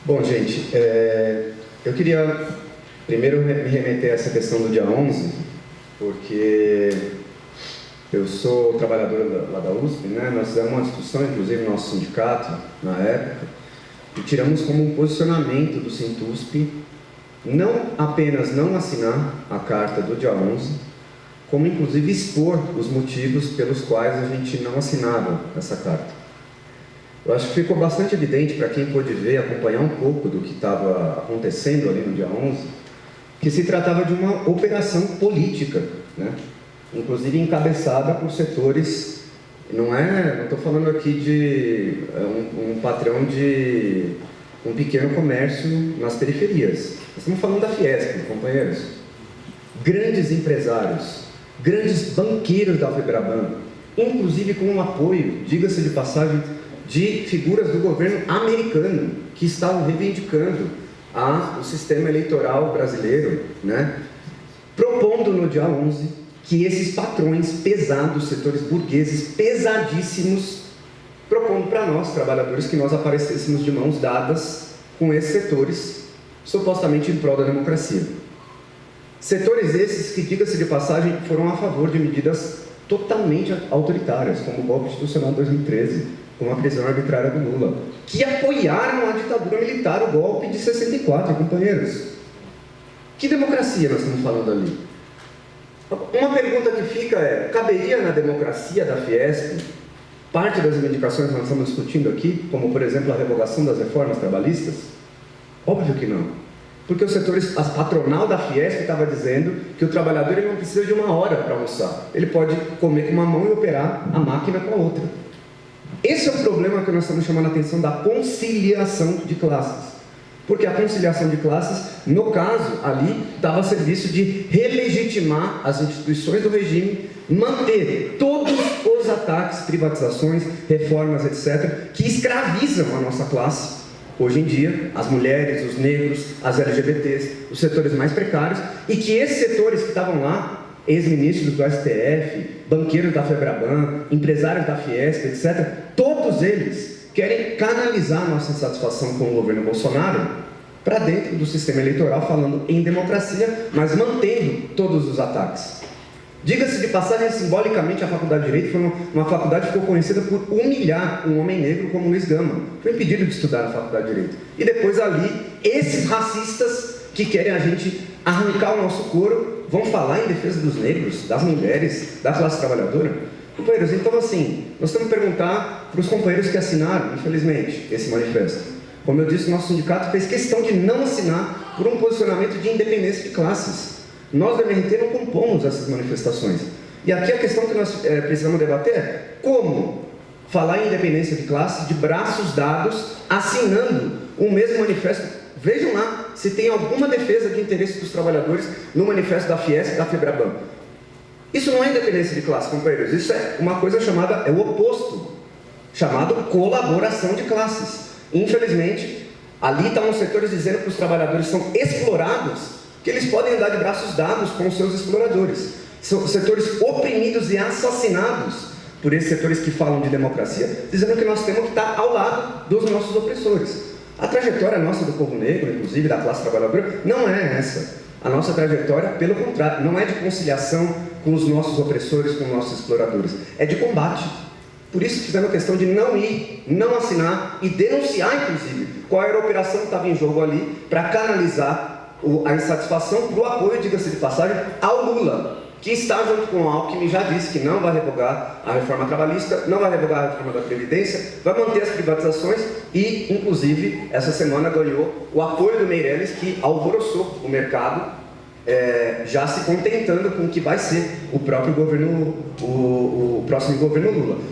Bom, gente, eu queria primeiro me remeter a essa questão do dia 11, porque eu sou trabalhador lá da USP, né? Nós fizemos uma discussão, inclusive no nosso sindicato, na época, e tiramos como um posicionamento do Sintusp não apenas não assinar a carta do dia 11, como inclusive expor os motivos pelos quais a gente não assinava essa carta. Eu acho que ficou bastante evidente para quem pôde ver, acompanhar um pouco do que estava acontecendo ali no dia 11, que se tratava de uma operação política, né? Inclusive encabeçada por setores, não estou falando aqui de um patrão de um pequeno comércio nas periferias. Nós estamos falando da Fiesp, companheiros. Grandes empresários, grandes banqueiros da Febraban, inclusive com o apoio, diga-se de passagem, de figuras do governo americano que estavam reivindicando o sistema eleitoral brasileiro, né? Propondo no dia 11 que esses patrões pesados, setores burgueses pesadíssimos, propondo para nós, trabalhadores, que nós aparecêssemos de mãos dadas com esses setores, supostamente em prol da democracia. Setores esses que, diga-se de passagem, foram a favor de medidas totalmente autoritárias, como o golpe institucional de 2013, com a prisão arbitrária do Lula, que apoiaram a ditadura militar, o golpe de 64, companheiros. Que democracia nós estamos falando ali? Uma pergunta que fica é, caberia na democracia da Fiesp parte das reivindicações que nós estamos discutindo aqui, como, por exemplo, a revogação das reformas trabalhistas? Óbvio que não. Porque os setores, a patronal da Fiesp estava dizendo que o trabalhador ele não precisa de 1 hora para almoçar. Ele pode comer com uma mão e operar a máquina com a outra. Esse é o problema que nós estamos chamando a atenção da conciliação de classes. Porque a conciliação de classes, no caso ali, estava a serviço de relegitimar as instituições do regime, manter todos os ataques, privatizações, reformas, etc., que escravizam a nossa classe. Hoje em dia, as mulheres, os negros, as LGBTs, os setores mais precários, e que esses setores que estavam lá, ex-ministros do STF, banqueiros da Febraban, empresários da Fiesp, etc., todos eles querem canalizar nossa insatisfação com o governo Bolsonaro para dentro do sistema eleitoral, falando em democracia, mas mantendo todos os ataques. Diga-se de passagem, simbolicamente, a Faculdade de Direito foi uma faculdade que ficou conhecida por humilhar um homem negro como Luiz Gama. Foi impedido de estudar na Faculdade de Direito. E depois ali, esses racistas que querem a gente arrancar o nosso couro, vão falar em defesa dos negros, das mulheres, da classe trabalhadora? Companheiros, então assim, nós temos que perguntar para os companheiros que assinaram, infelizmente, esse manifesto. Como eu disse, o nosso sindicato fez questão de não assinar por um posicionamento de independência de classes. Nós do MRT não compomos essas manifestações. E aqui a questão que nós precisamos debater é como falar em independência de classe de braços dados, assinando o mesmo manifesto. Vejam lá se tem alguma defesa de interesse dos trabalhadores no manifesto da Fiesp e da Febraban. Isso não é independência de classe, companheiros. Isso é uma coisa chamada, é o oposto, chamado colaboração de classes. Infelizmente, ali estão os setores dizendo que os trabalhadores são explorados, que eles podem andar de braços dados com os seus exploradores. São setores oprimidos e assassinados por esses setores que falam de democracia, dizendo que nós temos que estar ao lado dos nossos opressores. A trajetória nossa do povo negro, inclusive da classe trabalhadora, não é essa. A nossa trajetória, pelo contrário, não é de conciliação com os nossos opressores, com os nossos exploradores. É de combate. Por isso fizemos a questão de não ir, não assinar e denunciar, inclusive, qual era a operação que estava em jogo ali para canalizar a insatisfação para o apoio, diga-se de passagem, ao Lula, que está junto com o Alckmin, já disse que não vai revogar a reforma trabalhista, não vai revogar a reforma da Previdência, vai manter as privatizações e, inclusive, essa semana ganhou o apoio do Meirelles, que alvoroçou o mercado, já se contentando com o que vai ser o próprio governo, o próximo governo Lula.